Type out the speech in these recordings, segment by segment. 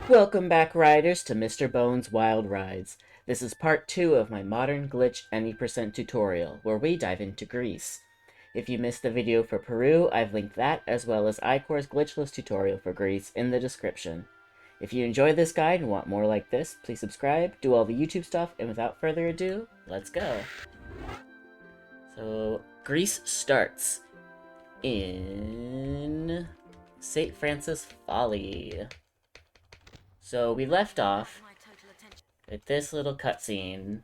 Welcome back, riders, to Mr. Bones' Wild Rides. This is part 2 of my Modern Glitch Any% tutorial, where we dive into Greece. If you missed the video for Peru, I've linked that, as well as Eycore's Glitchless tutorial for Greece, in the description. If you enjoyed this guide and want more like this, please subscribe, do all the YouTube stuff, and without further ado, let's go! So, Greece starts in St. Francis Folly. So we left off with this little cutscene,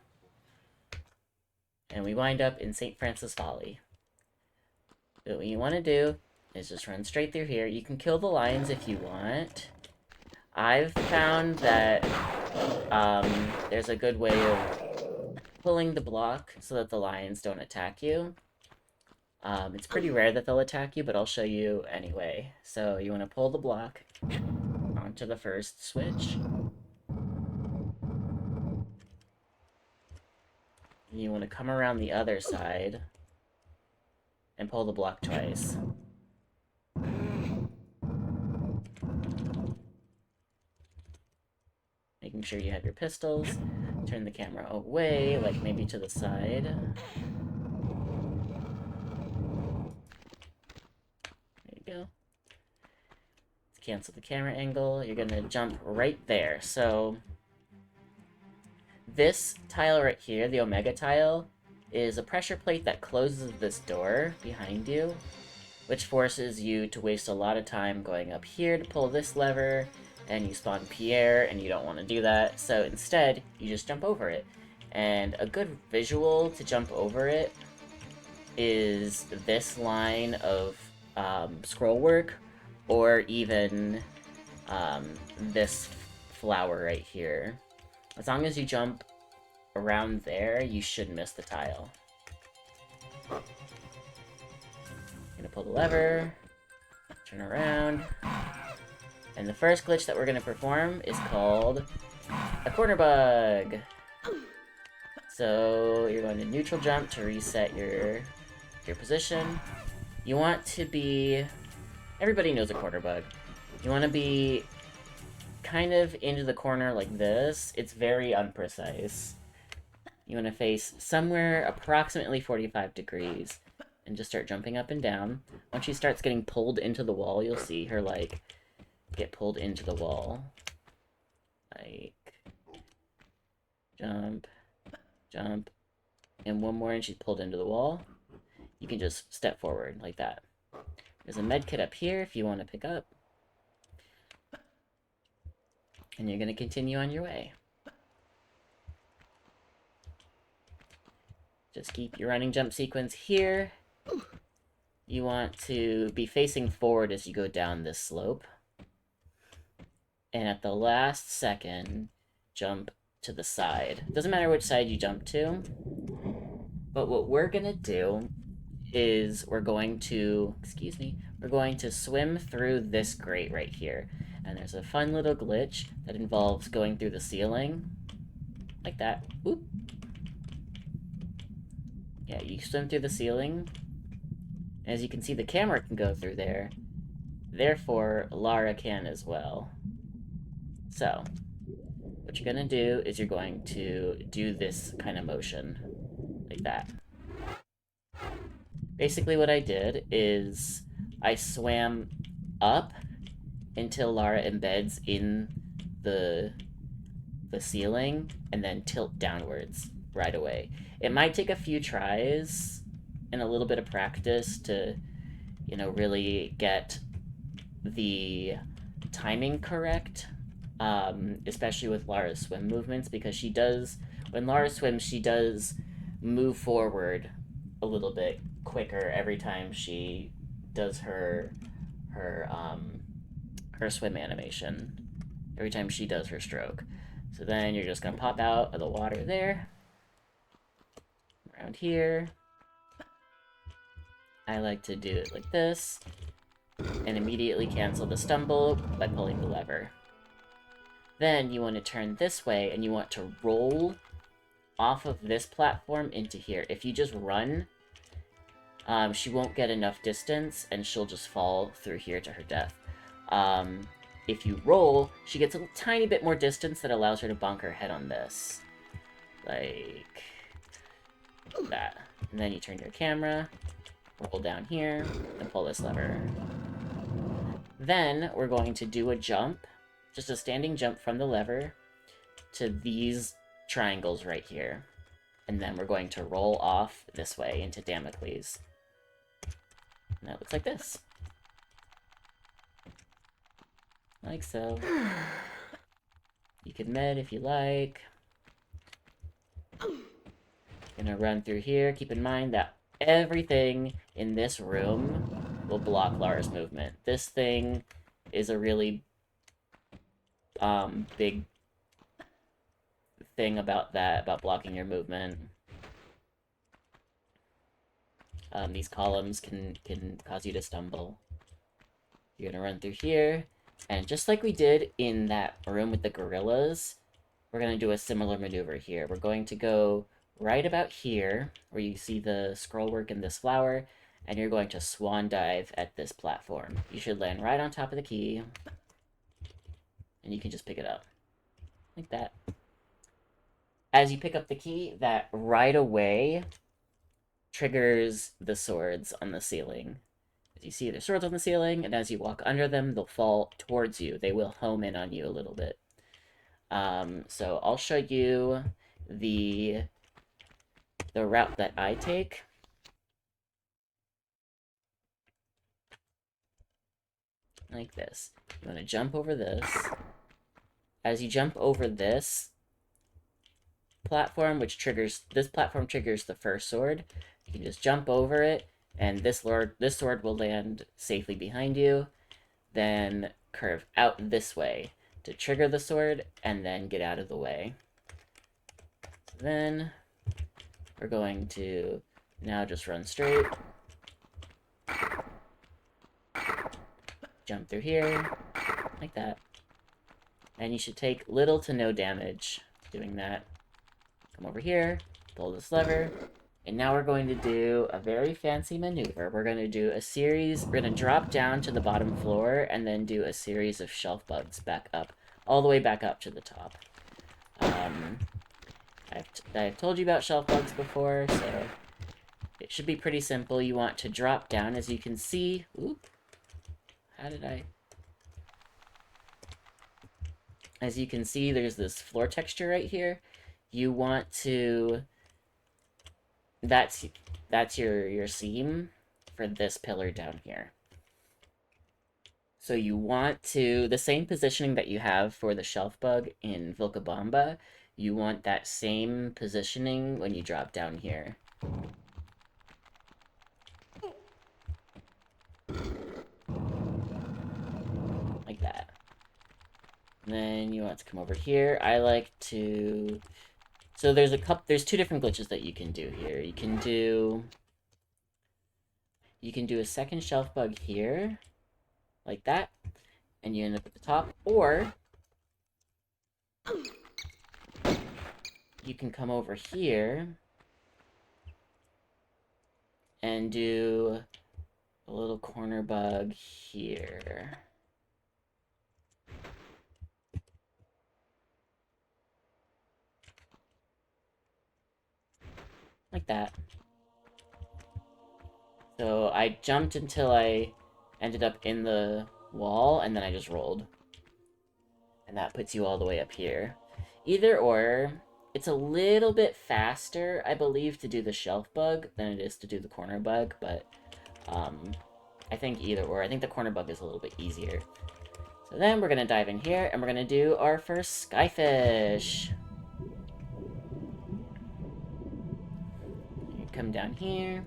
and we wind up in St. Francis Folly. So what you want to do is just run straight through here. You can kill the lions if you want. I've found that there's a good way of pulling the block so that the lions don't attack you. It's pretty rare that they'll attack you, but I'll show you anyway. So you want to pull the block onto the first switch. You want to come around the other side and pull the block twice. Making sure you have your pistols. Turn the camera away, like maybe to the side. There you go. Cancel the camera angle, you're gonna jump right there. So this tile right here, the Omega tile, is a pressure plate that closes this door behind you, which forces you to waste a lot of time going up here to pull this lever, and you spawn Pierre, and you don't want to do that, so instead, you just jump over it. And a good visual to jump over it is this line of scroll work, or even this flower right here. As long as you jump around there, you should miss the tile. I'm gonna pull the lever, turn around, and the first glitch that we're gonna perform is called a corner bug. So you're going to neutral jump to reset your position. You want to be... Everybody knows a corner bug. You want to be kind of into the corner like this. It's very unprecise. You want to face somewhere approximately 45 degrees and just start jumping up and down. Once she starts getting pulled into the wall, you'll see her, like, get pulled into the wall. Like, jump, jump, and one more and she's pulled into the wall. You can just step forward like that. There's a med kit up here if you want to pick up. And you're going to continue on your way. Just keep your running jump sequence here. You want to be facing forward as you go down this slope. And at the last second, jump to the side. Doesn't matter which side you jump to. But what we're going to do is we're going to swim through this grate right here. And there's a fun little glitch that involves going through the ceiling. Like that. Oop. Yeah, you swim through the ceiling. As you can see, the camera can go through there. Therefore, Lara can as well. So, what you're going to do is you're going to do this kind of motion. Like that. Basically what I did is I swam up until Lara embeds in the ceiling and then tilt downwards right away. It might take a few tries and a little bit of practice to, you know, really get the timing correct, especially with Lara's swim movements, because she does, when Lara swims, she does move forward a little bit quicker every time she does her swim animation, every time she does her stroke. So then you're just gonna pop out of the water there, around here. I like to do it like this, and immediately cancel the stumble by pulling the lever. Then you want to turn this way, and you want to roll off of this platform into here. If you just run, she won't get enough distance, and she'll just fall through here to her death. if you roll, she gets a tiny bit more distance that allows her to bonk her head on this. Like that. And then you turn your camera, roll down here, and pull this lever. Then we're going to do a jump, just a standing jump from the lever to these triangles right here. And then we're going to roll off this way into Damocles. And that looks like this. Like so. You can med if you like. Gonna run through here. Keep in mind that everything in this room will block Lara's movement. This thing is a really big thing about that, about blocking your movement. These columns can cause you to stumble. You're gonna run through here, and just like we did in that room with the gorillas, we're gonna do a similar maneuver here. We're going to go right about here, where you see the scroll work in this flower, and you're going to swan dive at this platform. You should land right on top of the key, and you can just pick it up. Like that. As you pick up the key, that right away triggers the swords on the ceiling. As you see, there's swords on the ceiling, and as you walk under them, they'll fall towards you. They will home in on you a little bit. So I'll show you the route that I take. Like this. You want to jump over this. As you jump over this platform, this platform triggers the first sword. You can just jump over it, and this sword will land safely behind you. Then curve out this way to trigger the sword, and then get out of the way. Then we're going to now just run straight. Jump through here, like that. And you should take little to no damage doing that. Come over here, pull this lever, and now we're going to do a very fancy maneuver. We're going to do a series, we're going to drop down to the bottom floor, and then do a series of shelf bugs back up, all the way back up to the top. I've told you about shelf bugs before, so it should be pretty simple. You want to drop down, as you can see. Oop. As you can see, there's this floor texture right here. You want to... That's your seam for this pillar down here. So you want to... The same positioning that you have for the shelf bug in Vilcabamba, you want that same positioning when you drop down here. Like that. And then you want to come over here. I like to... So there's two different glitches that you can do here. You can do a second shelf bug here, like that, and you end up at the top, or you can come over here and do a little corner bug here. Like that. So I jumped until I ended up in the wall, and then I just rolled. And that puts you all the way up here. Either or, it's a little bit faster, I believe, to do the shelf bug than it is to do the corner bug, but I think either or. I think the corner bug is a little bit easier. So then we're going to dive in here, and we're going to do our first skyfish. You come down here.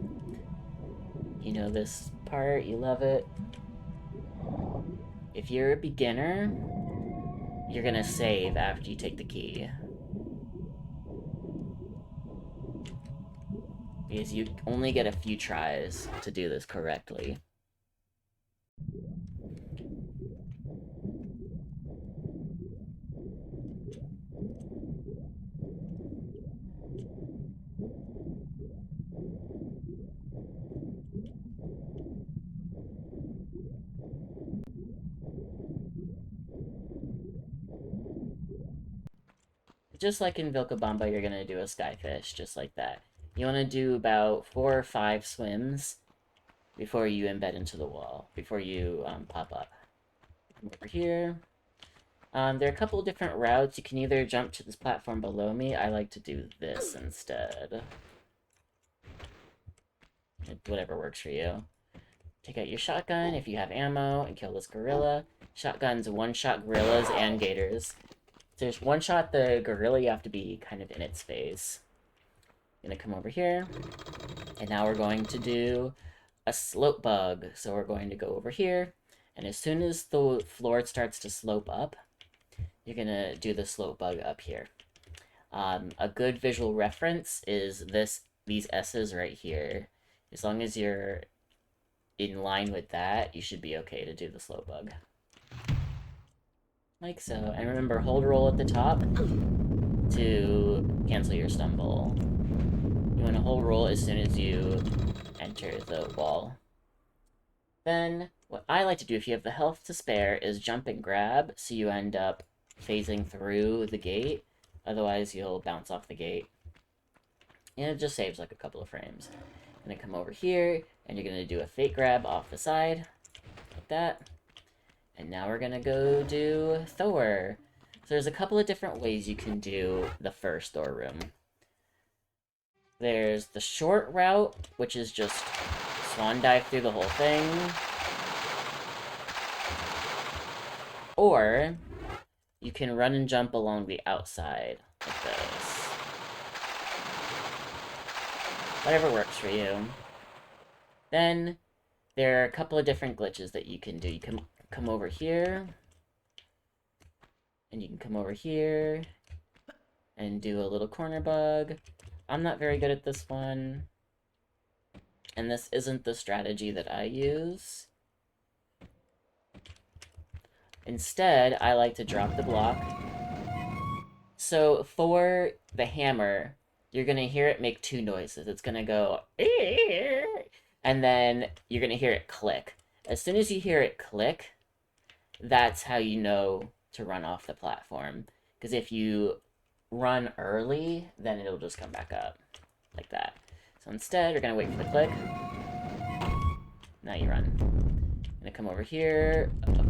You know this part, you love it. If you're a beginner, you're gonna save after you take the key. Because you only get a few tries to do this correctly. just like in Vilcabamba, you're gonna do a skyfish, just like that. You want to do about 4 or 5 swims before you embed into the wall, before you pop up. Come over here. There are a couple of different routes. You can either jump to this platform below me. I like to do this instead. Whatever works for you. Take out your shotgun if you have ammo and kill this gorilla. Shotguns one-shot gorillas and gators. To one-shot the gorilla, you have to be kind of in its face. I'm gonna come over here, and now we're going to do a slope bug. So we're going to go over here, and as soon as the floor starts to slope up, you're gonna do the slope bug up here. A good visual reference is these S's right here. As long as you're in line with that, you should be okay to do the slope bug. Like so. And remember, hold roll at the top to cancel your stumble. You want to hold roll as soon as you enter the wall. Then, what I like to do if you have the health to spare is jump and grab, so you end up phasing through the gate. Otherwise, you'll bounce off the gate. And it just saves like a couple of frames. I'm gonna come over here, and you're gonna do a fake grab off the side, like that. And now we're gonna go do Thor. So there's a couple of different ways you can do the first Thor room. There's the short route, which is just swan dive through the whole thing. Or you can run and jump along the outside, like this. Whatever works for you. Then, there are a couple of different glitches that you can do. You can come over here, and you can come over here, and do a little corner bug. I'm not very good at this one, and this isn't the strategy that I use. Instead, I like to drop the block. So, for the hammer, you're gonna hear it make 2 noises. It's gonna go, and then you're gonna hear it click. As soon as you hear it click, that's how you know to run off the platform. Because if you run early, then it'll just come back up, like that. So instead, you're gonna wait for the click. Now you run. I'm gonna come over here, a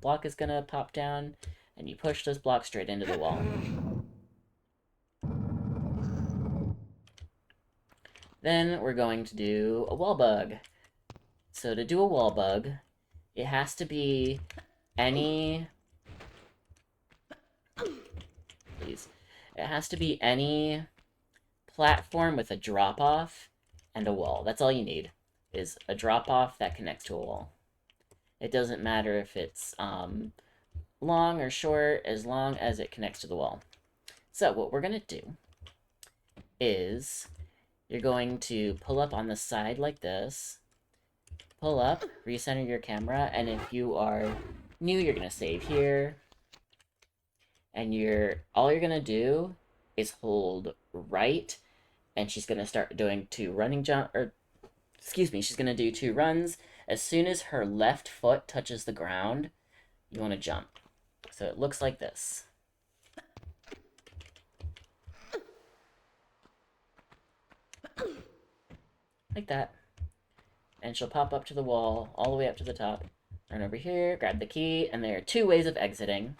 block is gonna pop down, and you push this block straight into the wall. Then we're going to do a wall bug. So to do a wall bug, it has to be any... Please. It has to be any platform with a drop-off and a wall. That's all you need, is a drop-off that connects to a wall. It doesn't matter if it's long or short, as long as it connects to the wall. So what we're going to do is... You're going to pull up on the side like this, pull up, recenter your camera, and if you are new, you're going to save here, and all you're going to do is hold right, and she's going to start doing 2 running jump, or, excuse me, she's going to do 2 runs. As soon as her left foot touches the ground, you want to jump. So it looks like this. Like that. And she'll pop up to the wall, all the way up to the top. Run over here, grab the key, and there are 2 ways of exiting.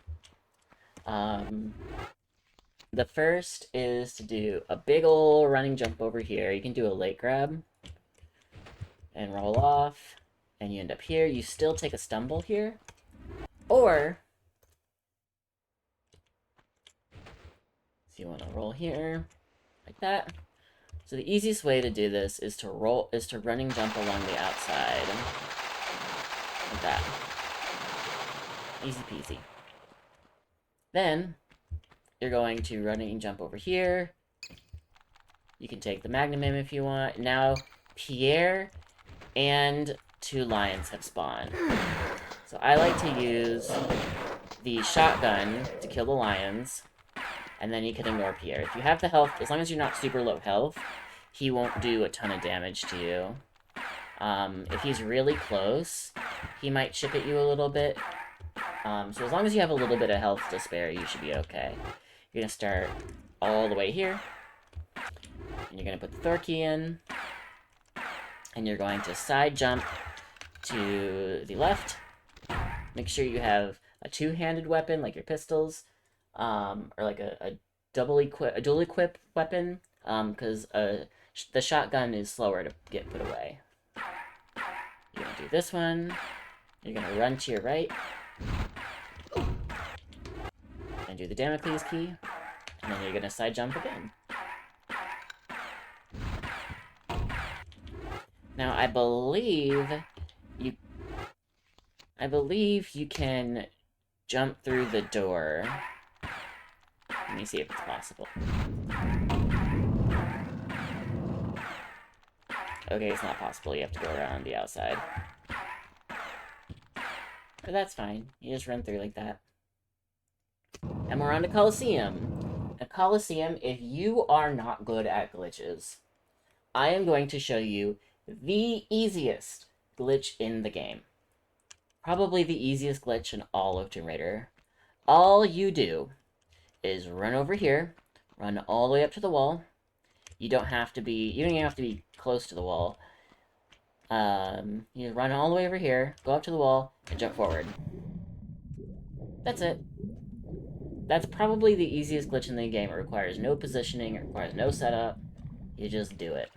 The first is to do a big ol' running jump over here. You can do a late grab. And roll off. And you end up here. You still take a stumble here. Or... So you want to roll here. Like that. So the easiest way to do this is to running jump along the outside. Like that. Easy peasy. Then, you're going to running jump over here. You can take the Magnum if you want. Now, Pierre and 2 lions have spawned. So I like to use the shotgun to kill the lions. And then you can ignore Pierre. If you have the health, as long as you're not super low health, he won't do a ton of damage to you. If he's really close, he might chip at you a little bit. So as long as you have a little bit of health to spare, you should be okay. You're going to start all the way here. And you're going to put the Thor key in. And you're going to side jump to the left. Make sure you have a two-handed weapon, like your pistols, or like a dual equip weapon, because the shotgun is slower to get put away. You're gonna do this one. You're gonna run to your right, and do the Damocles key, and then you're gonna side jump again. Now I believe you can jump through the door. Let me see if it's possible. Okay, it's not possible. You have to go around the outside. But that's fine. You just run through like that. And we're on to Coliseum. A Coliseum, if you are not good at glitches, I am going to show you the easiest glitch in the game. Probably the easiest glitch in all of Tomb Raider. All you do is run over here, run all the way up to the wall. You don't even have to be close to the wall. You run all the way over here, go up to the wall, and jump forward. That's it. That's probably the easiest glitch in the game. It requires no positioning, it requires no setup. You just do it.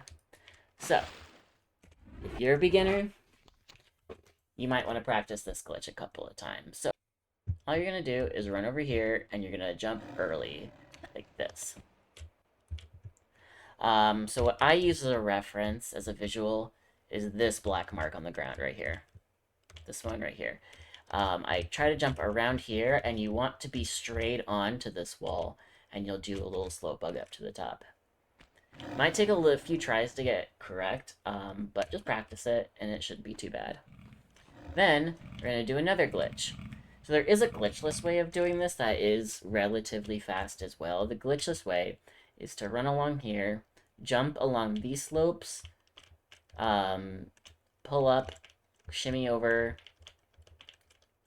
So, if you're a beginner, you might want to practice this glitch a couple of times. So, all you're going to do is run over here, and you're going to jump early, like this. So what I use as a reference, as a visual, is this black mark on the ground right here. This one right here. I try to jump around here, and you want to be straight on to this wall, and you'll do a little slow bug up to the top. Might take a few tries to get correct, but just practice it, and it shouldn't be too bad. Then, we're going to do another glitch. So there is a glitchless way of doing this that is relatively fast as well. The glitchless way is to run along here, jump along these slopes, pull up, shimmy over,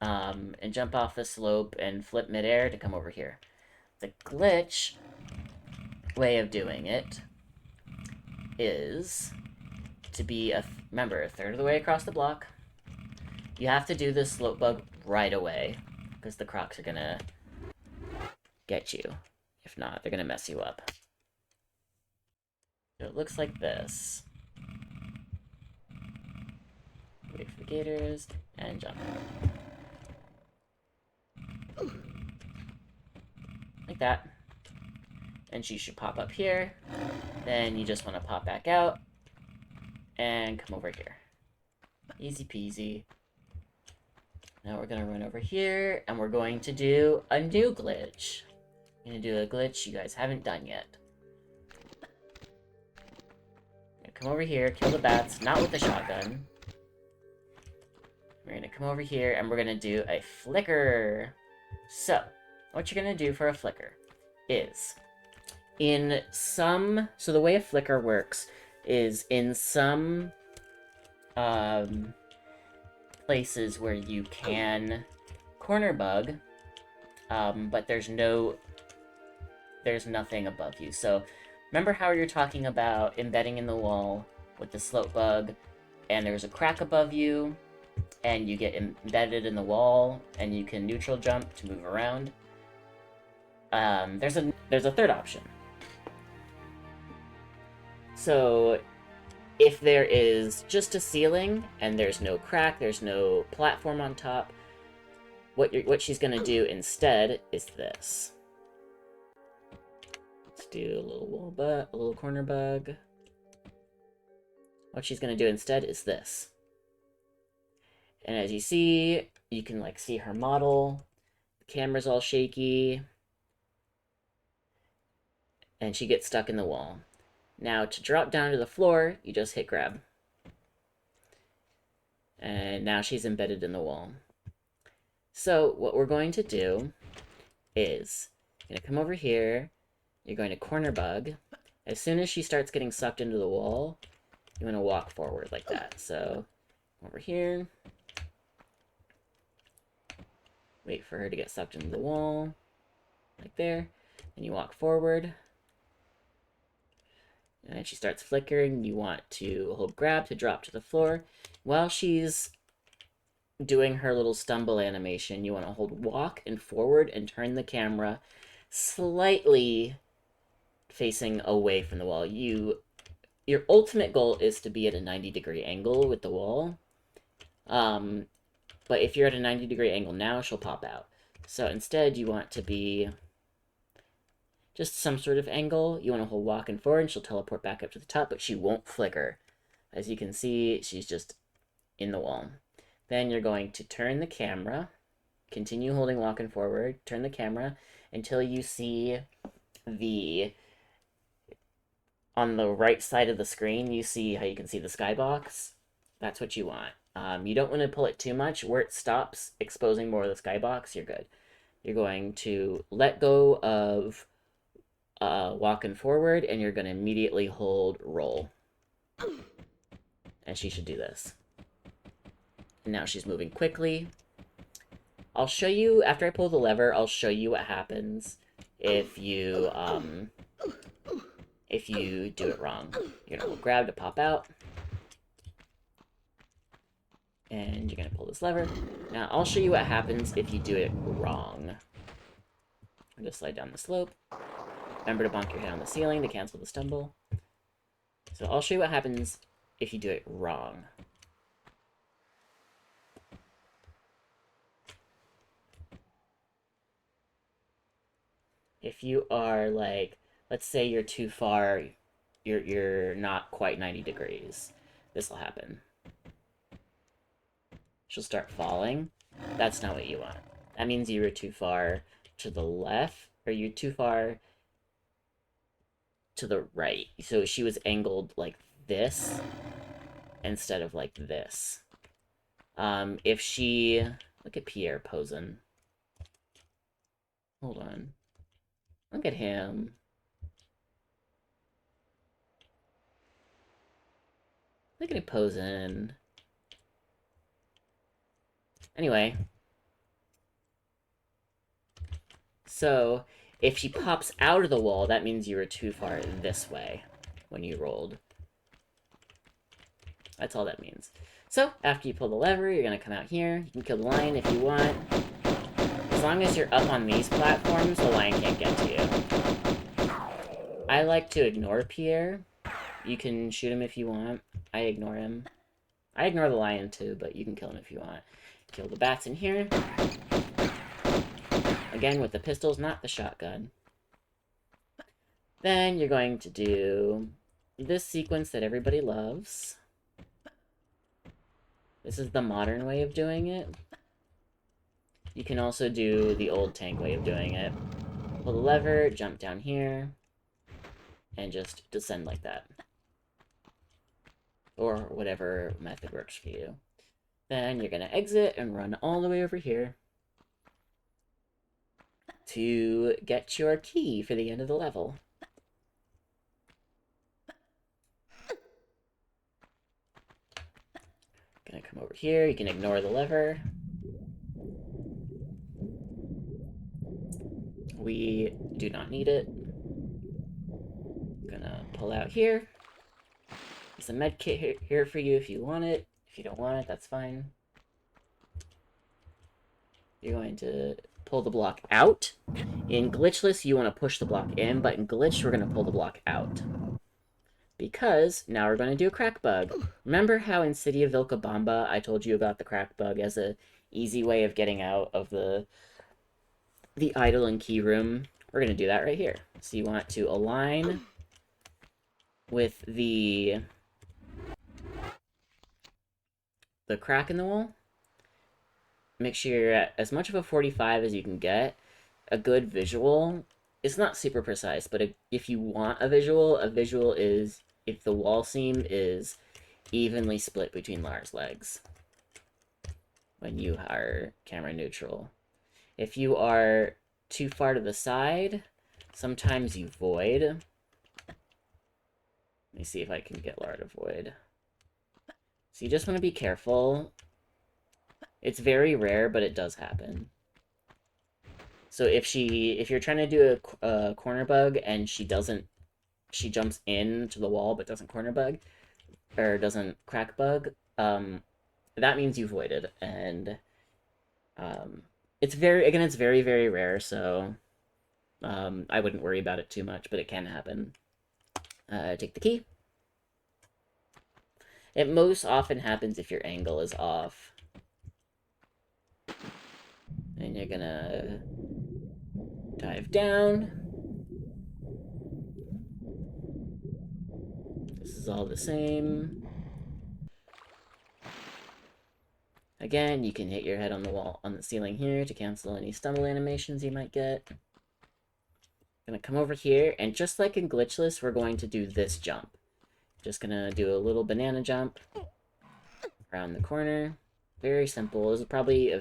and jump off the slope and flip midair to come over here. The glitch way of doing it is to be, remember, a third of the way across the block. You have to do this slope bug right away, because the crocs are gonna get you. If not, they're gonna mess you up. So it looks like this. Wait for the gators, and jump. Like that. And she should pop up here. Then you just want to pop back out, and come over here. Easy peasy. Now we're going to run over here, and we're going to do a new glitch. We're going to do a glitch you guys haven't done yet. Come over here, kill the bats, not with the shotgun. We're going to come over here, and we're going to do a flicker. So, what you're going to do for a flicker is, so the way a flicker works is in some places where you can corner bug, but there's nothing above you. So remember how you're talking about embedding in the wall with the slope bug, and there's a crack above you, and you get embedded in the wall, and you can neutral jump to move around. There's a third option. So if there is just a ceiling and there's no crack, there's no platform on top, what she's gonna do instead is this. Let's do a little corner bug. What she's gonna do instead is this. And as you see, you can like see her model. The camera's all shaky. And she gets stuck in the wall. Now, to drop down to the floor, you just hit grab. And now she's embedded in the wall. So, what we're going to do is, you're going to come over here, you're going to corner bug. As soon as she starts getting sucked into the wall, you want to walk forward like that. So, over here. Wait for her to get sucked into the wall. Like there. and you walk forward. And she starts flickering. You want to hold grab to drop to the floor. While she's doing her little stumble animation, you want to hold walk and forward and turn the camera slightly facing away from the wall. Your ultimate goal is to be at a 90-degree angle with the wall. But if you're at a 90-degree angle now, she'll pop out. So instead, you want to be just some sort of angle. You want to hold walk and forward, and she'll teleport back up to the top, but she won't flicker. As you can see, she's just in the wall. Then you're going to turn the camera, continue holding walk and forward, turn the camera until you see on the right side of the screen, you see how you can see the skybox. That's what you want. You don't want to pull it too much. Where it stops exposing more of the skybox, you're good. You're going to let go of walking forward, and you're going to immediately hold roll. And she should do this. And now she's moving quickly. I'll show you, after I pull the lever, I'll show you what happens if you do it wrong. You're going to grab to pop out. And you're going to pull this lever. Now, I'll show you what happens if you do it wrong. I'm going to slide down the slope. Remember to bonk your head on the ceiling to cancel the stumble. So I'll show you what happens if you do it wrong. If you are, like, let's say you're too far, you're not quite 90 degrees. This will happen. She'll start falling. That's not what you want. That means you were too far to the left, or you're too far to the right. So she was angled like this instead of like this. If she... Look at Pierre posing. Hold on. Look at him. Look at him posing. Anyway. So, if she pops out of the wall, that means you were too far this way when you rolled. That's all that means. So, after you pull the lever, you're going to come out here. You can kill the lion if you want. As long as you're up on these platforms, the lion can't get to you. I like to ignore Pierre. You can shoot him if you want. I ignore him. I ignore the lion too, but you can kill him if you want. Kill the bats in here. Again, with the pistols, not the shotgun. Then you're going to do this sequence that everybody loves. This is the modern way of doing it. You can also do the old tank way of doing it. Pull the lever, jump down here, and just descend like that. Or whatever method works for you. Then you're going to exit and run all the way over here to get your key for the end of the level. Gonna come over here, you can ignore the lever. We do not need it. Gonna pull out here. There's a med kit here for you if you want it. If you don't want it, that's fine. You're going to pull the block out. In Glitchless, you want to push the block in, but in Glitch, we're going to pull the block out. Because now we're going to do a crack bug. Remember how in City of Vilcabamba, I told you about the crack bug as a easy way of getting out of the idle and key room? We're going to do that right here. So you want to align with the crack in the wall. Make sure you're at as much of a 45 as you can get. A good visual. It's not super precise, but if you want a visual is if the wall seam is evenly split between Lara's legs when you are camera neutral. If you are too far to the side, sometimes you void. Let me see if I can get Lara to void. So you just want to be careful. It's very rare, but it does happen. So if you're trying to do a corner bug and she jumps into the wall but doesn't corner bug, or doesn't crack bug, that means you voided, and it's very very rare, so I wouldn't worry about it too much, but it can happen. Take the key. It most often happens if your angle is off. And you're gonna dive down. This is all the same. Again, you can hit your head on the wall, on the ceiling here to cancel any stumble animations you might get. Gonna come over here, and just like in Glitchless, we're going to do this jump. Just gonna do a little banana jump around the corner. Very simple. This is probably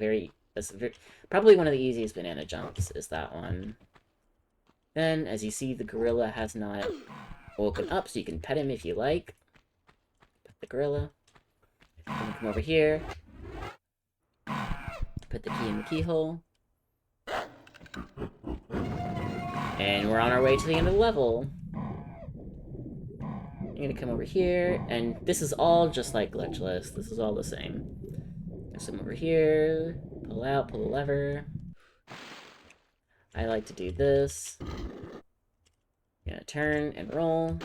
probably one of the easiest banana jumps, is that one. Then, as you see, the gorilla has not woken up, so you can pet him if you like. Pet the gorilla. Then come over here. Put the key in the keyhole. And we're on our way to the end of the level. I'm gonna come over here, and this is all just like Glitchless. This is all the same. Come over here, pull out, pull the lever. I like to do this. You're gonna turn and roll.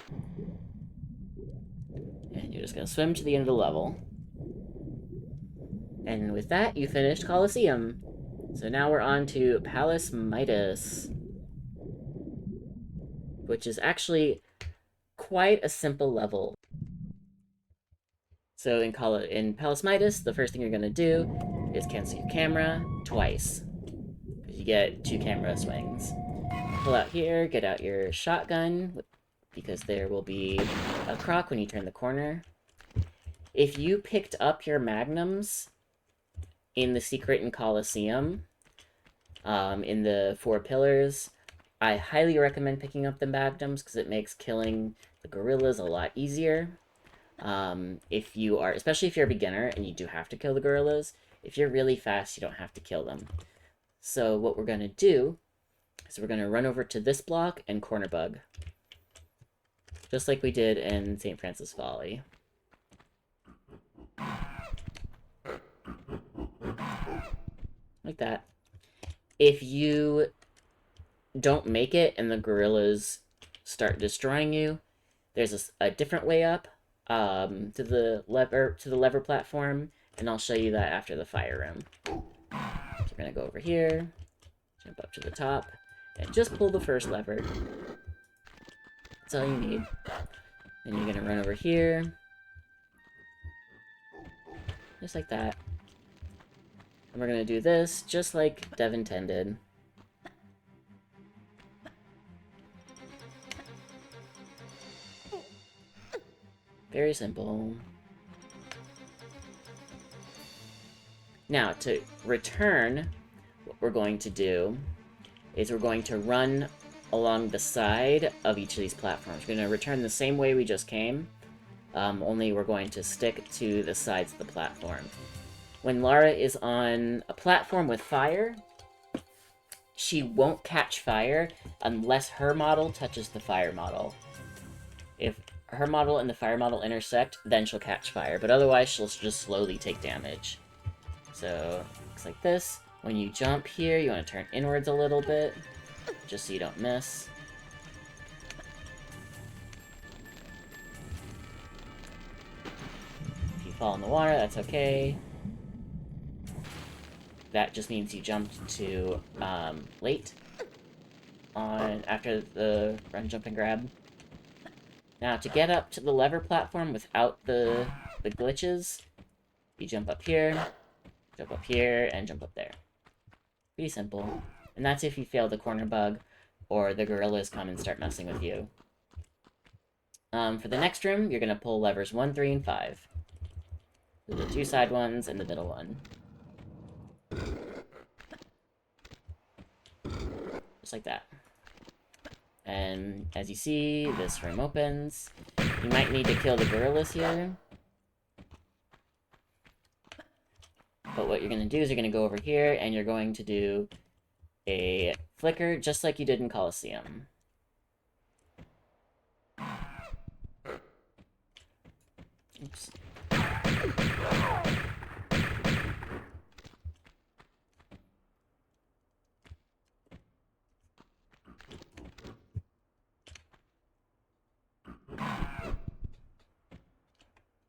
And you're just gonna swim to the end of the level. And with that, you finished Colosseum. So now we're on to Palace Midas, which is actually quite a simple level. So in Palace Midas, the first thing you're gonna do is cancel your camera twice, because you get 2 camera swings. Pull out here, get out your shotgun, because there will be a croc when you turn the corner. If you picked up your magnums in the secret in Colosseum, in the 4 pillars, I highly recommend picking up the magnums, because it makes killing the gorillas a lot easier. Especially if you're a beginner and you do have to kill the gorillas, if you're really fast, you don't have to kill them. So what we're going to do is we're going to run over to this block and corner bug, just like we did in St. Francis Folly. Like that. If you don't make it and the gorillas start destroying you, there's a different way up to the lever platform, and I'll show you that after the fire room. So we're gonna go over here, jump up to the top, and just pull the first lever. That's all you need. Then you're gonna run over here, just like that. And we're gonna do this just like Dev intended. Very simple. Now, to return, what we're going to do is we're going to run along the side of each of these platforms. We're going to return the same way we just came, only we're going to stick to the sides of the platform. When Lara is on a platform with fire, she won't catch fire unless her model touches the fire model. If her model and the fire model intersect, then she'll catch fire, but otherwise she'll just slowly take damage. So, looks like this. When you jump here, you want to turn inwards a little bit, just so you don't miss. If you fall in the water, that's okay. That just means you jumped too late after the run, jump, and grab. Now, to get up to the lever platform without the glitches, you jump up here, and jump up there. Pretty simple. And that's if you fail the corner bug, or the gorillas come and start messing with you. For the next room, you're going to pull levers 1, 3, and 5. So the 2 side ones and the middle one. Just like that. And as you see, this room opens. You might need to kill the gorillas here. But what you're going to do is you're going to go over here, and you're going to do a flicker just like you did in Colosseum. Oops.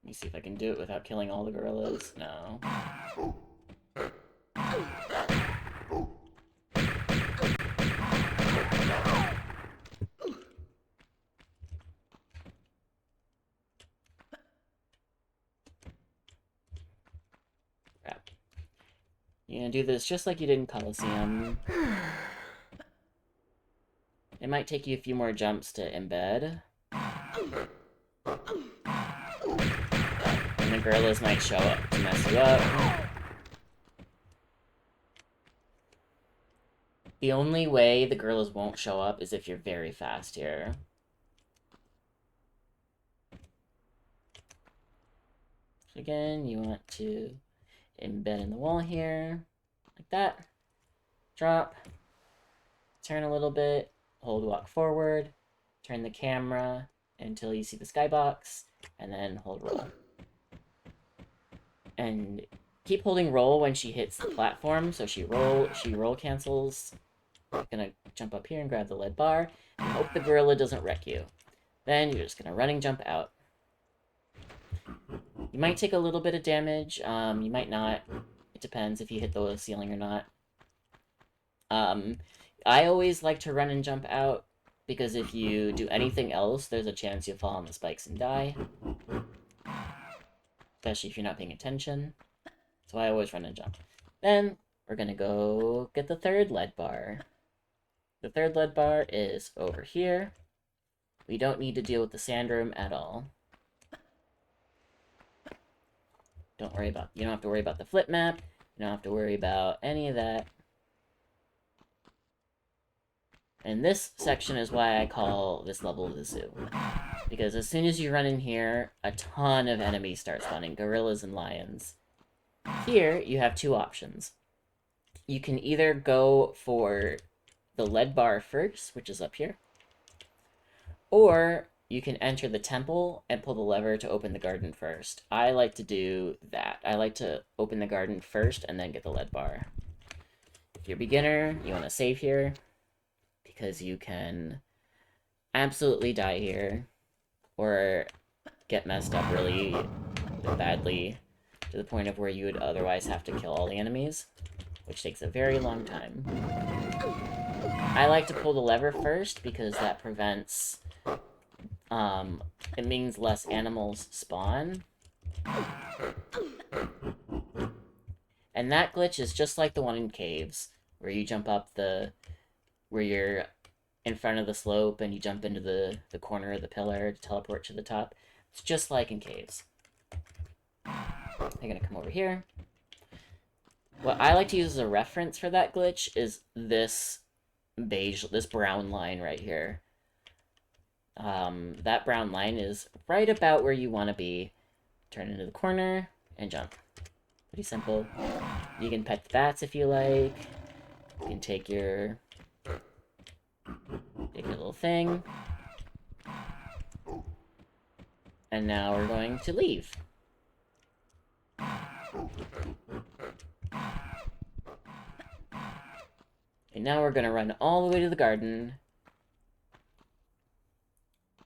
Let me see if I can do it without killing all the gorillas. No. Crap. You're gonna do this just like you did in Colosseum. It might take you a few more jumps to embed. And the gorillas might show up to mess you up. The only way the gorillas won't show up is if you're very fast here. So again, you want to embed in the wall here, like that. Drop. Turn a little bit. Hold walk forward. Turn the camera until you see the skybox, and then hold roll. And keep holding roll when she hits the platform, so she roll cancels. I'm gonna jump up here and grab the lead bar, and hope the gorilla doesn't wreck you. Then you're just gonna running jump out. You might take a little bit of damage, you might not. It depends if you hit the ceiling or not. I always like to run and jump out, because if you do anything else, there's a chance you'll fall on the spikes and die. Especially if you're not paying attention. So I always run and jump. Then, we're gonna go get the third lead bar. The third lead bar is over here. We don't need to deal with the sand room at all. You don't have to worry about the flip map. You don't have to worry about any of that. And this section is why I call this level the zoo. Because as soon as you run in here, a ton of enemies start spawning, gorillas and lions. Here, you have two options. You can either go for the lead bar first, which is up here, or you can enter the temple and pull the lever to open the garden first. I like to do that. I like to open the garden first and then get the lead bar. If you're a beginner, you want to save here, because you can absolutely die here, or get messed up really badly to the point of where you would otherwise have to kill all the enemies, which takes a very long time. I like to pull the lever first because that prevents, it means less animals spawn. And that glitch is just like the one in caves, where you jump up where you're in front of the slope and you jump into the corner of the pillar to teleport to the top. It's just like in caves. I'm gonna come over here. What I like to use as a reference for that glitch is this brown line right here. That brown line is right about where you want to be. Turn into the corner and jump. Pretty simple. You can pet the bats if you like. You can take your little thing. And now we're going to leave. And now we're going to run all the way to the garden.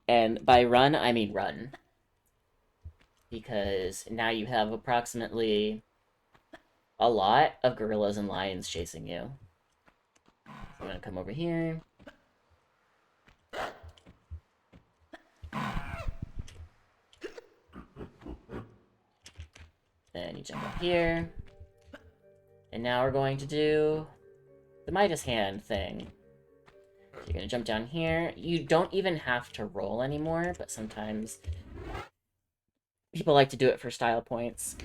And by run, I mean run. Because now you have approximately a lot of gorillas and lions chasing you. I'm going to come over here. Then you jump up here. And now we're going to do the Midas hand thing. So you're going to jump down here. You don't even have to roll anymore, but sometimes people like to do it for style points.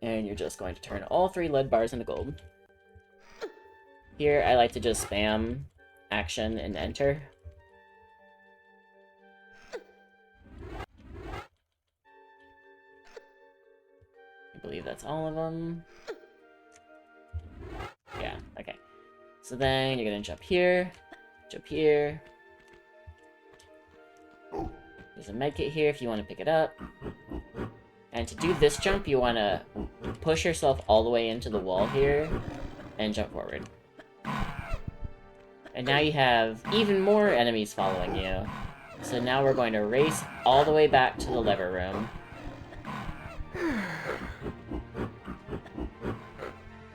And you're just going to turn all 3 lead bars into gold. Here, I like to just spam action and enter. I believe that's all of them. Yeah, okay. So then you're gonna jump here, jump here. There's a medkit here if you want to pick it up. And to do this jump, you want to push yourself all the way into the wall here and jump forward. And now you have even more enemies following you. So now we're going to race all the way back to the lever room.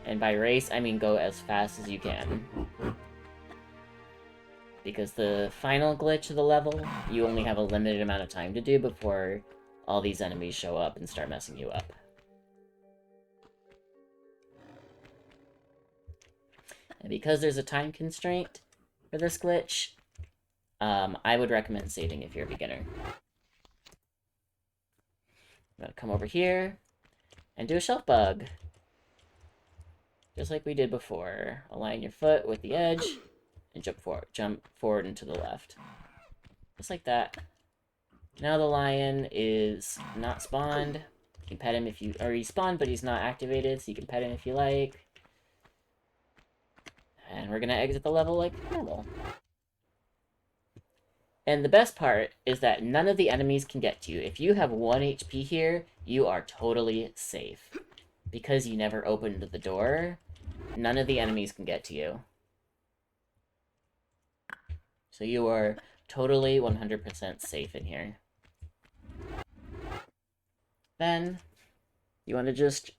And by race, I mean go as fast as you can. Because the final glitch of the level, you only have a limited amount of time to do before all these enemies show up and start messing you up. And because there's a time constraint for this glitch, I would recommend saving if you're a beginner. I'm gonna come over here and do a shelf bug. Just like we did before. Align your foot with the edge and jump forward and to the left. Just like that. Now the lion is not spawned. You can pet him if you... Or he's spawned, but he's not activated, so you can pet him if you like. And we're gonna exit the level like normal. And the best part is that none of the enemies can get to you. If you have 1 HP here, you are totally safe. Because you never opened the door, none of the enemies can get to you. So you are totally 100% safe in here. Then, you want to just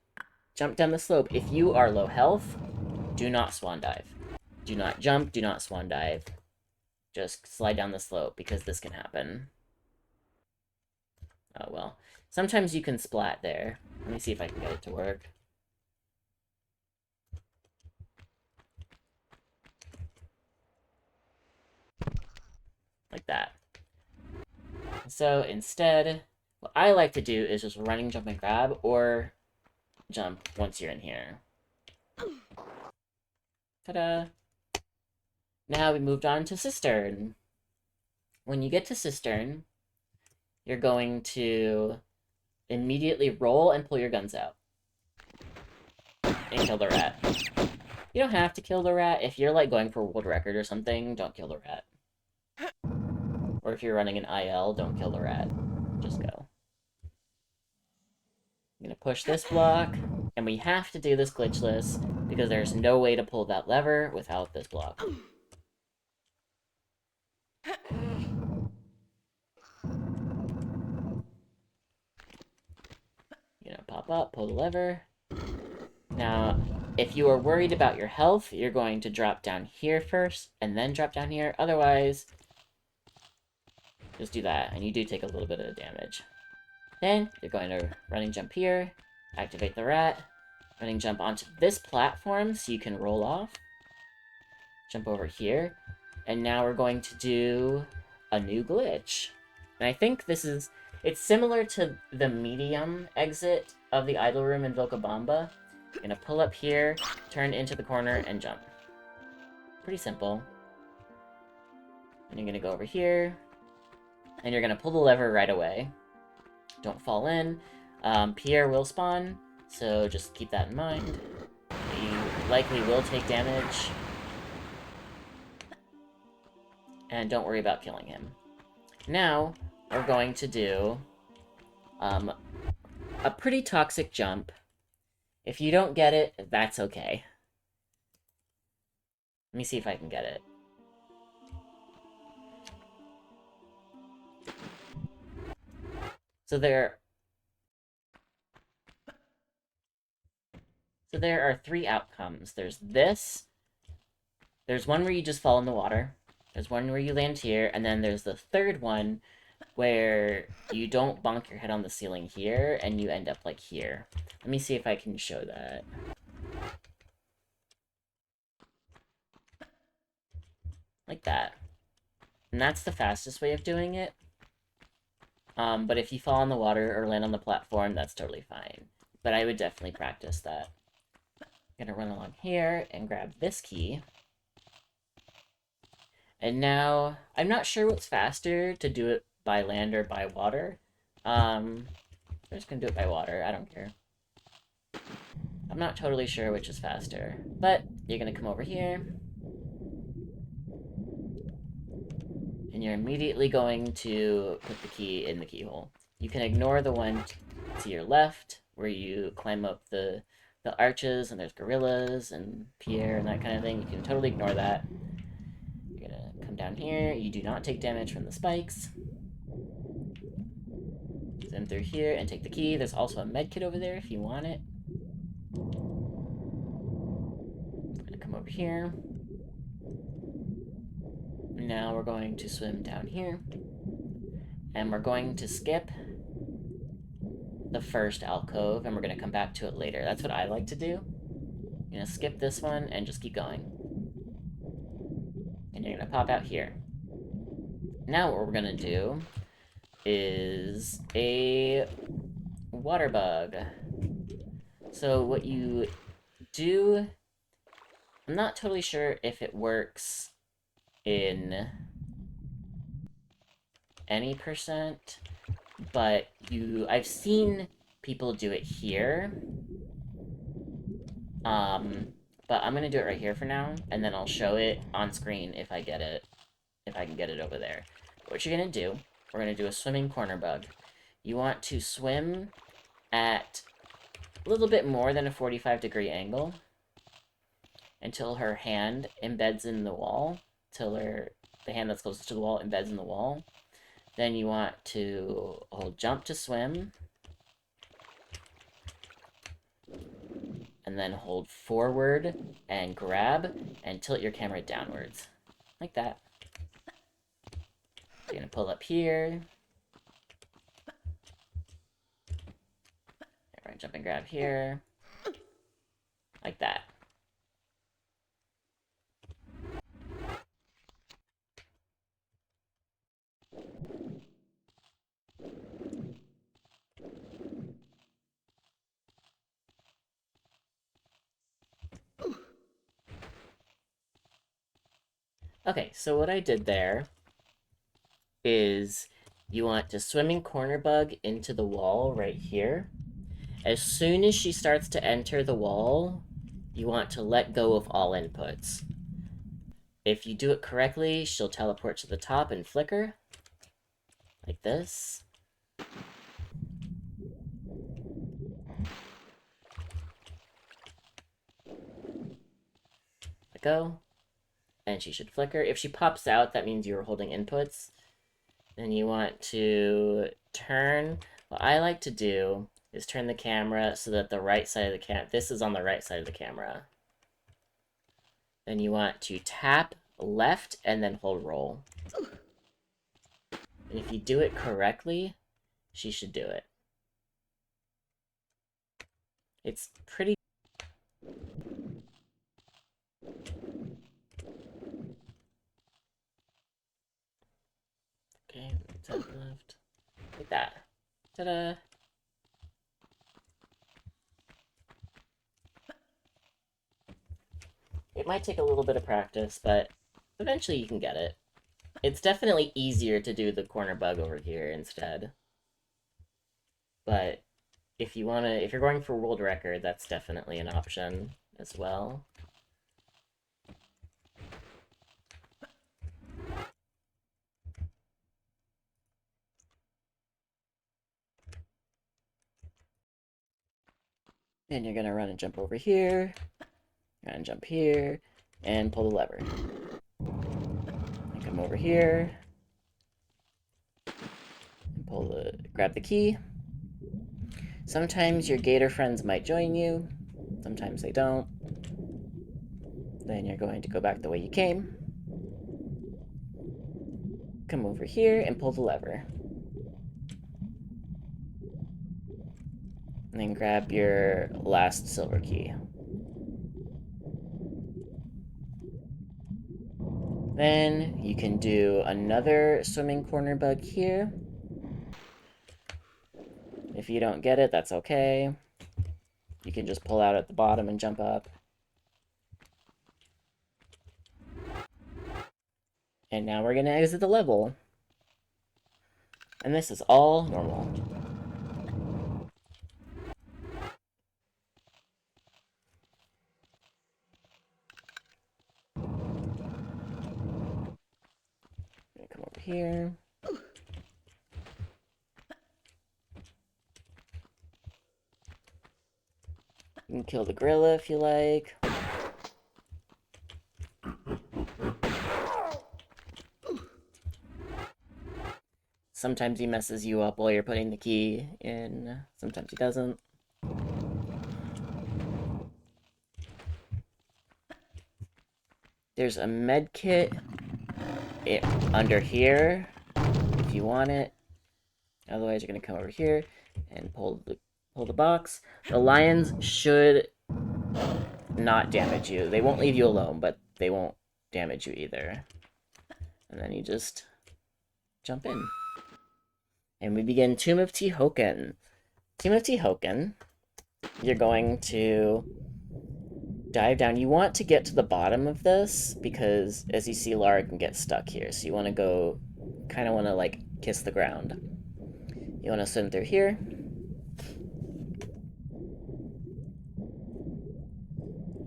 jump down the slope. If you are low health, do not swan dive. Do not jump, do not swan dive. Just slide down the slope, because this can happen. Oh well. Sometimes you can splat there. Let me see if I can get it to work. Like that. So instead, what I like to do is just running, jump, and grab, or jump once you're in here. Ta-da! Now we moved on to Cistern. When you get to Cistern, you're going to immediately roll and pull your guns out. And kill the rat. You don't have to kill the rat. If you're, like, going for a world record or something, don't kill the rat. Or if you're running an IL, don't kill the rat. Just go. I'm gonna push this block, and we have to do this glitchless, because there's no way to pull that lever without this block. You know, pop up, pull the lever. Now, if you are worried about your health, you're going to drop down here first, and then drop down here. Otherwise, just do that, and you do take a little bit of damage. Then, you're going to running jump here, activate the rat, running jump onto this platform so you can roll off. Jump over here, and now we're going to do a new glitch. And I think this is... It's similar to the medium exit of the idol room in Vilcabamba. You're gonna pull up here, turn into the corner, and jump. Pretty simple. And you're gonna go over here, and you're gonna pull the lever right away. Don't fall in. Pierre will spawn, so just keep that in mind. You likely will take damage. And don't worry about killing him. Now, we're going to do a pretty toxic jump. If you don't get it, that's okay. Let me see if I can get it. So there are 3 outcomes. There's this. There's one where you just fall in the water. There's one where you land here, and then there's the third one where you don't bonk your head on the ceiling here, and you end up, like, here. Let me see if I can show that. Like that. And that's the fastest way of doing it. But if you fall in the water or land on the platform, that's totally fine. But I would definitely practice that. I'm gonna run along here and grab this key. And now, I'm not sure what's faster, to do it by land or by water. I'm just gonna do it by water, I don't care. I'm not totally sure which is faster. But, you're gonna come over here, and you're immediately going to put the key in the keyhole. You can ignore the one to your left, where you climb up the arches, and there's gorillas and Pierre and that kind of thing. You can totally ignore that. You're gonna come down here. You do not take damage from the spikes. Swim through here and take the key. There's also a med kit over there if you want it. I'm gonna come over here. Now we're going to swim down here. And we're going to skip the first alcove, and we're going to come back to it later. That's what I like to do. You're going to skip this one and just keep going. And you're going to pop out here. Now what we're going to do is a water bug. So what you do... I'm not totally sure if it works in any percent, but I've seen people do it here. But I'm gonna do it right here for now, and then I'll show it on screen if I get it, if I can get it over there. What you're gonna do, we're gonna do a swimming corner bug. You want to swim at a little bit more than a 45-degree angle until her hand embeds in the wall, till the hand that's closest to the wall embeds in the wall. Then you want to hold jump to swim, and then hold forward and grab and tilt your camera downwards. Like that. You're gonna pull up here. Right, jump and grab here. Like that. Okay, so what I did there is you want to swimming corner bug into the wall right here. As soon as she starts to enter the wall, you want to let go of all inputs. If you do it correctly, she'll teleport to the top and flicker. Like this. Let go. And she should flicker. If she pops out, that means you're holding inputs. Then you want to turn. What I like to do is turn the camera so that the right side of the this is on the right side of the camera. Then you want to tap left and then hold roll. And if you do it correctly, she should do it. It's pretty... Okay, tap left. Like that. Ta-da! It might take a little bit of practice, but eventually you can get it. It's definitely easier to do the corner bug over here instead. But if you're going for world record, that's definitely an option as well. And you're gonna run and jump over here, run and jump here, and pull the lever. And come over here, and grab the key. Sometimes your gator friends might join you, sometimes they don't. Then you're going to go back the way you came. Come over here and pull the lever. And then grab your last silver key. Then you can do another swimming corner bug here. If you don't get it, that's okay. You can just pull out at the bottom and jump up. And now we're gonna exit the level. And this is all normal. Come over here. You can kill the gorilla if you like. Sometimes he messes you up while you're putting the key in. Sometimes he doesn't. There's a med kit under here if you want it. Otherwise, you're gonna come over here and pull the box. The lions should not damage you. They won't leave you alone, but they won't damage you either. And then you just jump in. And we begin Tomb of Tihoken. Tomb of Tihoken, you're going to dive down. You want to get to the bottom of this, because as you see, Lara can get stuck here. So you want to go, kind of want to like kiss the ground. You want to swim through here.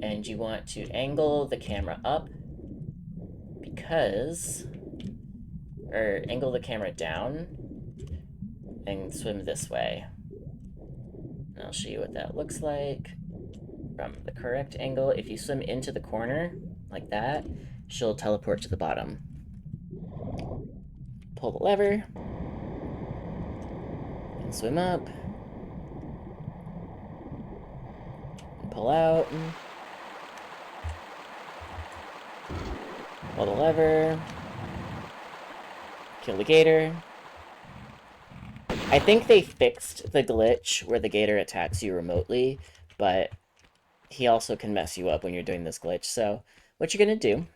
And you want to angle the camera up, because, or angle the camera down, and swim this way. And I'll show you what that looks like from the correct angle. If you swim into the corner, like that, she'll teleport to the bottom. Pull the lever, and swim up, and pull out, pull the lever, kill the gator. I think they fixed the glitch where the gator attacks you remotely, but he also can mess you up when you're doing this glitch. So what you're going to do,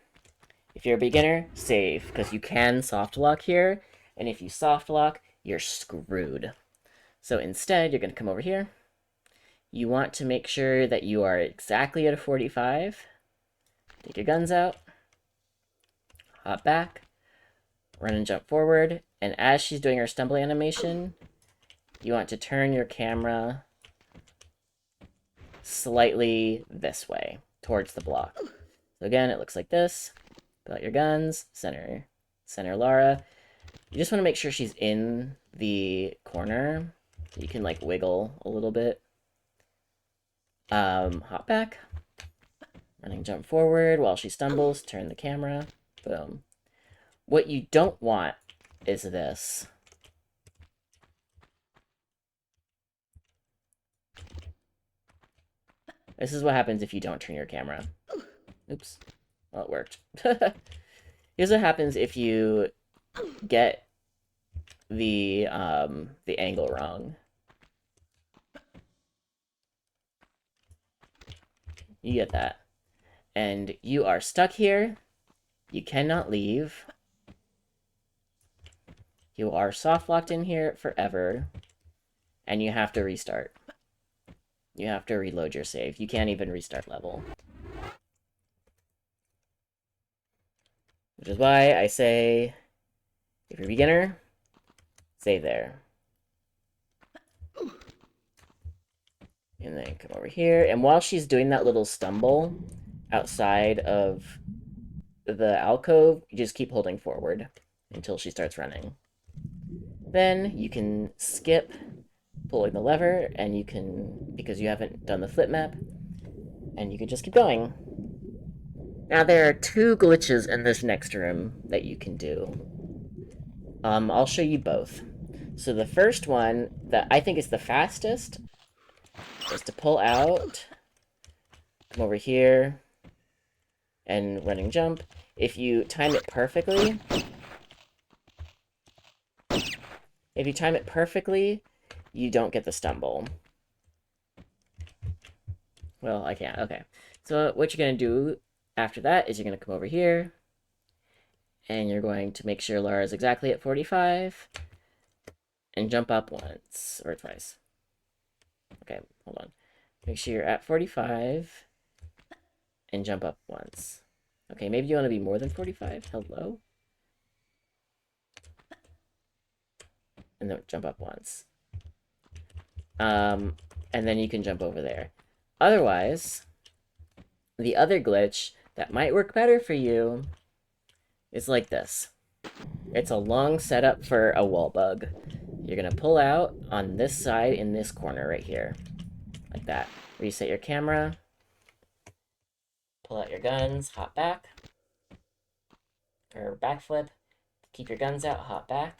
if you're a beginner, save, because you can soft lock here, and if you soft lock, you're screwed. So instead, you're going to come over here. You want to make sure that you are exactly at a 45. Take your guns out. Hop back. Run and jump forward. And as she's doing her stumble animation, you want to turn your camera slightly this way, towards the block. So again, it looks like this. Pull out your guns, center Lara. You just want to make sure she's in the corner. So you can like wiggle a little bit. Hop back. Running jump forward while she stumbles, turn the camera. Boom. What you don't want is this. This is what happens if you don't turn your camera. Oops. Well, it worked. Here's what happens if you get the angle wrong. You get that. And you are stuck here. You cannot leave. You are soft locked in here forever. And you have to restart. You have to reload your save. You can't even restart level. Which is why I say, if you're a beginner, save there. And then come over here. And while she's doing that little stumble outside of the alcove, you just keep holding forward until she starts running. Then you can skip pulling the lever, and you can, because you haven't done the flip map, and you can just keep going. Now there are two glitches in this next room that you can do. I'll show you both. So the first one, that I think is the fastest, is to pull out, come over here, and running jump. If you time it perfectly, you don't get the stumble. Well, I can't. Okay. So what you're going to do after that is you're going to come over here, and you're going to make sure Lara's exactly at 45, and jump up once, or twice. Okay, hold on. Make sure you're at 45, and jump up once. Okay, maybe you want to be more than 45. Hello? And then jump up once. And then you can jump over there. Otherwise, the other glitch that might work better for you is like this. It's a long setup for a wall bug. You're gonna pull out on this side in this corner right here. Like that. Reset your camera. Pull out your guns, hop back. Or backflip. Keep your guns out, hop back.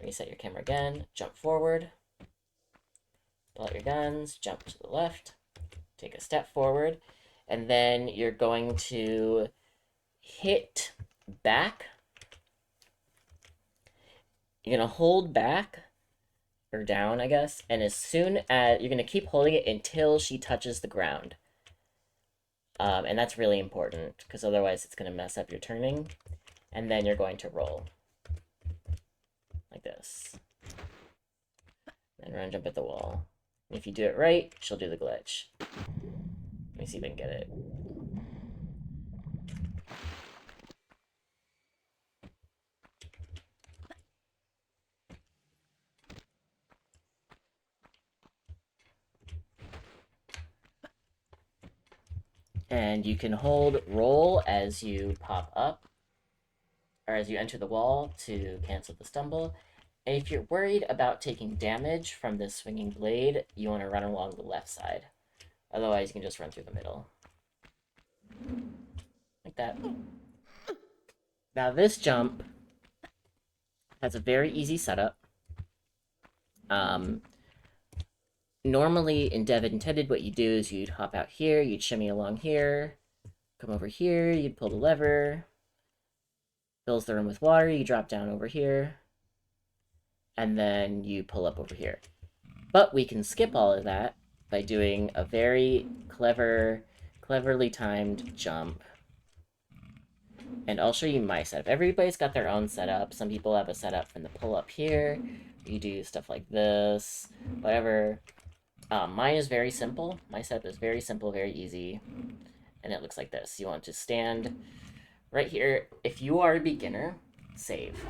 Reset your camera again, jump forward. Pull out your guns, jump to the left. Take a step forward. And then you're going to hit back. You're going to hold back, or down, I guess, and as soon as you're going to keep holding it until she touches the ground. And that's really important, because otherwise it's going to mess up your turning. And then you're going to roll. Like this. And run, jump at the wall. And if you do it right, she'll do the glitch. Let me see if I can get it. And you can hold roll as you pop up, or as you enter the wall to cancel the stumble. And if you're worried about taking damage from this swinging blade, you want to run along the left side. Otherwise, you can just run through the middle. Like that. Now this jump has a very easy setup. Normally in Dev Intended, what you do is you'd hop out here, you'd shimmy along here, come over here, you'd pull the lever, fills the room with water, you drop down over here, and then you pull up over here. But we can skip all of that by doing a very cleverly timed jump. And I'll show you my setup. Everybody's got their own setup. Some people have a setup from the pull up here. You do stuff like this, whatever. Mine is very simple. My setup is very simple, very easy. And it looks like this. You want to stand right here. If you are a beginner, save.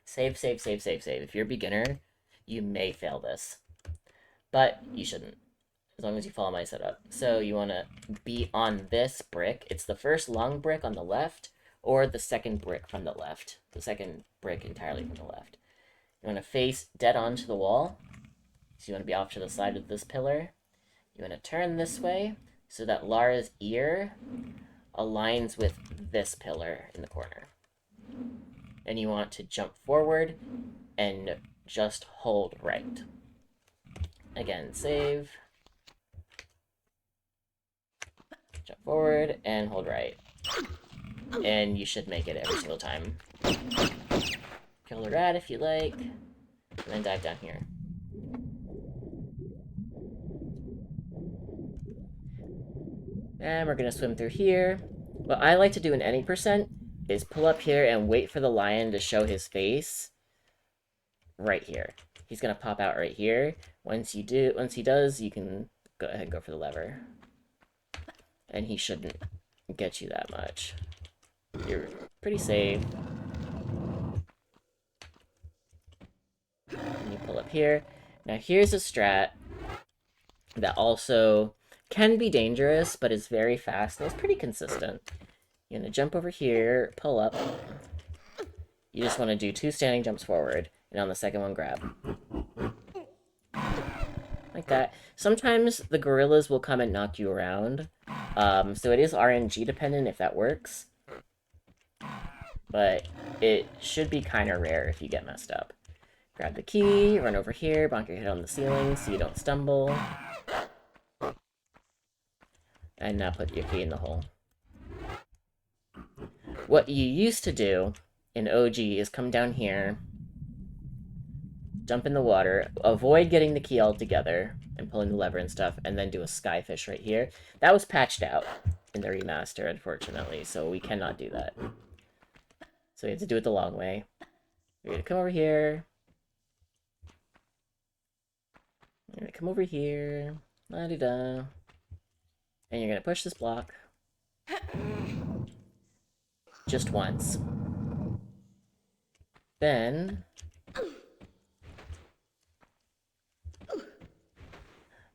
Save. If you're a beginner, you may fail this. But you shouldn't, as long as you follow my setup. So you want to be on this brick. It's the first long brick on the left, or the second brick from the left. The second brick entirely from the left. You want to face dead onto the wall. So you want to be off to the side of this pillar. You want to turn this way so that Lara's ear aligns with this pillar in the corner. Then you want to jump forward and just hold right. Again, save. Jump forward and hold right. And you should make it every single time. Kill the rat if you like. And then dive down here. And we're going to swim through here. What I like to do in any percent is pull up here and wait for the lion to show his face right here. He's going to pop out right here. Once he does, you can go ahead and go for the lever. And he shouldn't get you that much. You're pretty safe. And you pull up here. Now here's a strat that also can be dangerous, but is very fast and it's pretty consistent. You're gonna jump over here, pull up. You just want to do 2 standing jumps forward, and on the second one, grab. Like that. Sometimes the gorillas will come and knock you around, so it is RNG dependent if that works. But it should be kind of rare if you get messed up. Grab the key, run over here, bonk your head on the ceiling so you don't stumble. And now put your key in the hole. What you used to do in OG is come down here, jump in the water, avoid getting the key altogether, and pulling the lever and stuff, and then do a skyfish right here. That was patched out in the remaster, unfortunately, so we cannot do that. So we have to do it the long way. You're gonna come over here. You're gonna come over here. La-di-da. And you're gonna push this block. Just once. Then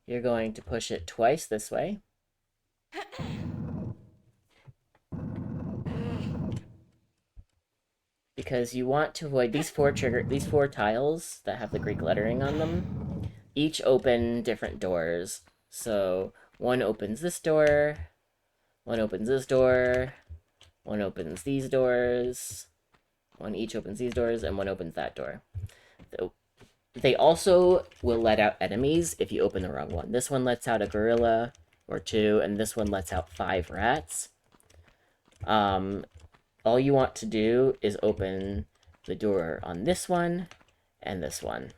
you're going to push it twice this way. because you want to avoid these four tiles that have the Greek lettering on them. Each open different doors. So one opens this door, one opens this door, one opens these doors, one each opens these doors, and one opens that door. So they also will let out enemies if you open the wrong one. This one lets out a gorilla or two, and this one lets out 5 rats. All you want to do is open the door on this one and this one.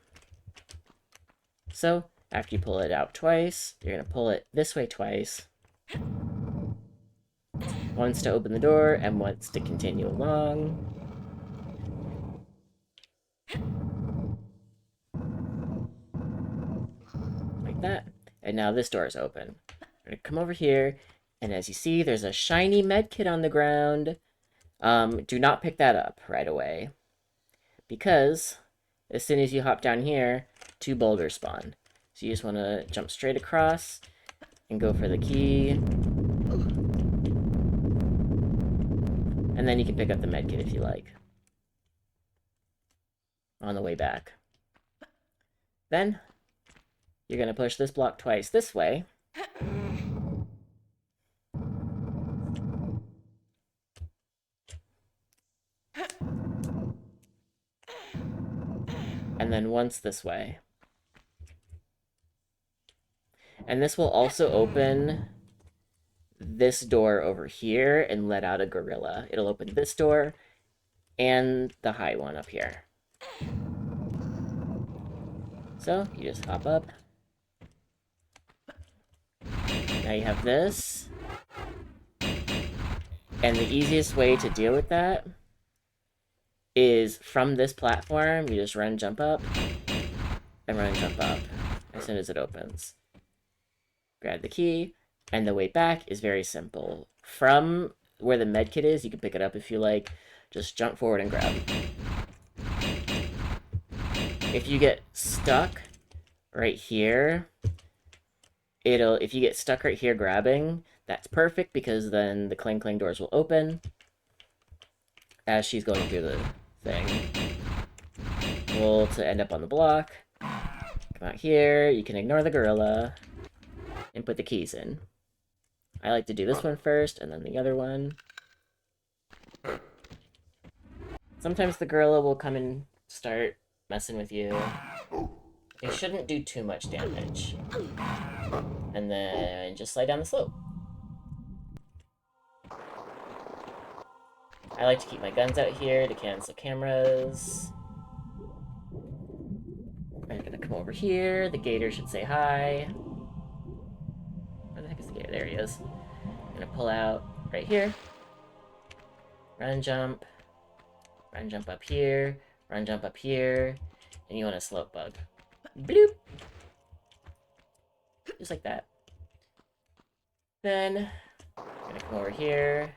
So, after you pull it out twice, you're going to pull it this way twice. Once to open the door, and once to continue along. Like that. And now this door is open. We're going to come over here, and as you see, there's a shiny medkit on the ground. Do not pick that up right away. Because, as soon as you hop down here, 2 boulders spawn. So you just want to jump straight across and go for the key. And then you can pick up the medkit if you like. On the way back. Then, you're going to push this block twice this way. And then once this way. And this will also open this door over here and let out a gorilla. It'll open this door and the high one up here. So, you just hop up. Now you have this. And the easiest way to deal with that is from this platform, you just run, jump up, and run, jump up as soon as it opens. Grab the key, and the way back is very simple. From where the medkit is, you can pick it up if you like. Just jump forward and grab. If you get stuck right here, if you get stuck right here grabbing, that's perfect because then the clang clang doors will open as she's going through the thing. Roll to end up on the block. Come out here, you can ignore the gorilla and put the keys in. I like to do this one first and then the other one. Sometimes the gorilla will come and start messing with you. They shouldn't do too much damage. And then just slide down the slope. I like to keep my guns out here to cancel cameras. I'm gonna come over here. The gator should say hi. Where the heck is the gator? There he is. I'm gonna pull out right here. Run, jump. Run, jump up here. Run, jump up here. And you want a slope bug. Bloop! Just like that. Then, I'm gonna come over here.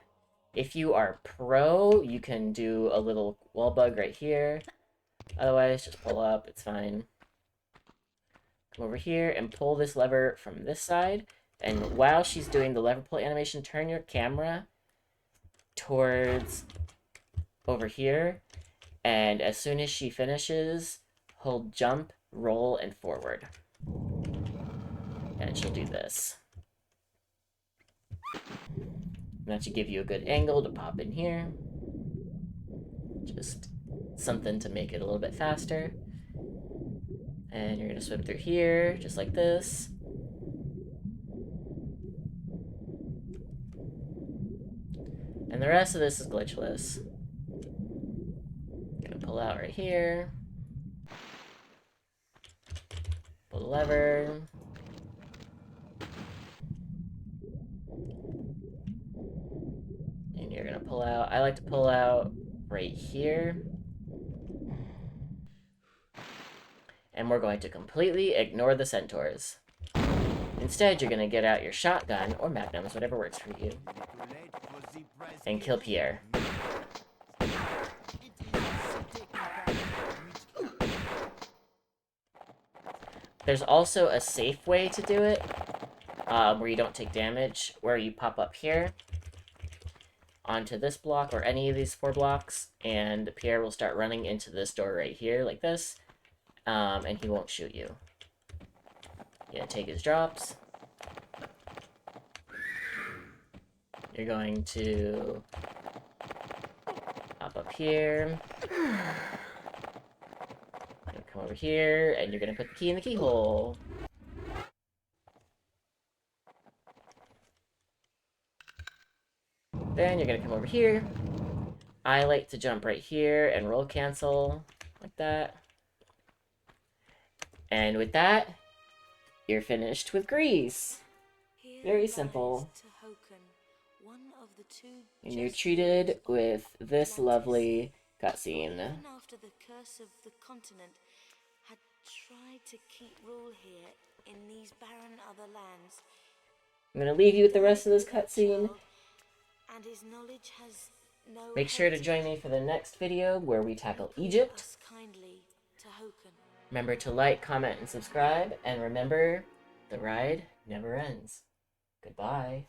If you are pro, you can do a little wall bug right here. Otherwise, just pull up, it's fine. Come over here and pull this lever from this side. And while she's doing the lever pull animation, turn your camera towards over here. And as soon as she finishes, hold jump, roll, and forward. And she'll do this. That should give you a good angle to pop in here. Just something to make it a little bit faster. And you're going to swim through here, just like this. And the rest of this is glitchless. Gonna pull out right here. Pull the lever. And you're gonna pull out, I like to pull out right here. And we're going to completely ignore the centaurs. Instead, you're gonna get out your shotgun, or magnums, whatever works for you. And kill Pierre. There's also a safe way to do it, where you don't take damage, where you pop up here, onto this block or any of these 4 blocks, and Pierre will start running into this door right here like this, and he won't shoot you. Yeah, take his drops. You're going to hop up here. Come over here, and you're gonna put the key in the keyhole. Then you're gonna come over here. I like to jump right here and roll cancel, like that. And with that, you're finished with Grease. Very simple. And you're treated with this lovely cutscene. Even after the curse of the continent had tried to keep rule here in these barren other lands, I'm gonna leave you with the rest of this cutscene. and his knowledge has no Make sure to join me for the next video where we tackle Egypt. Remember to like, comment, and subscribe, and remember, the ride never ends. Goodbye.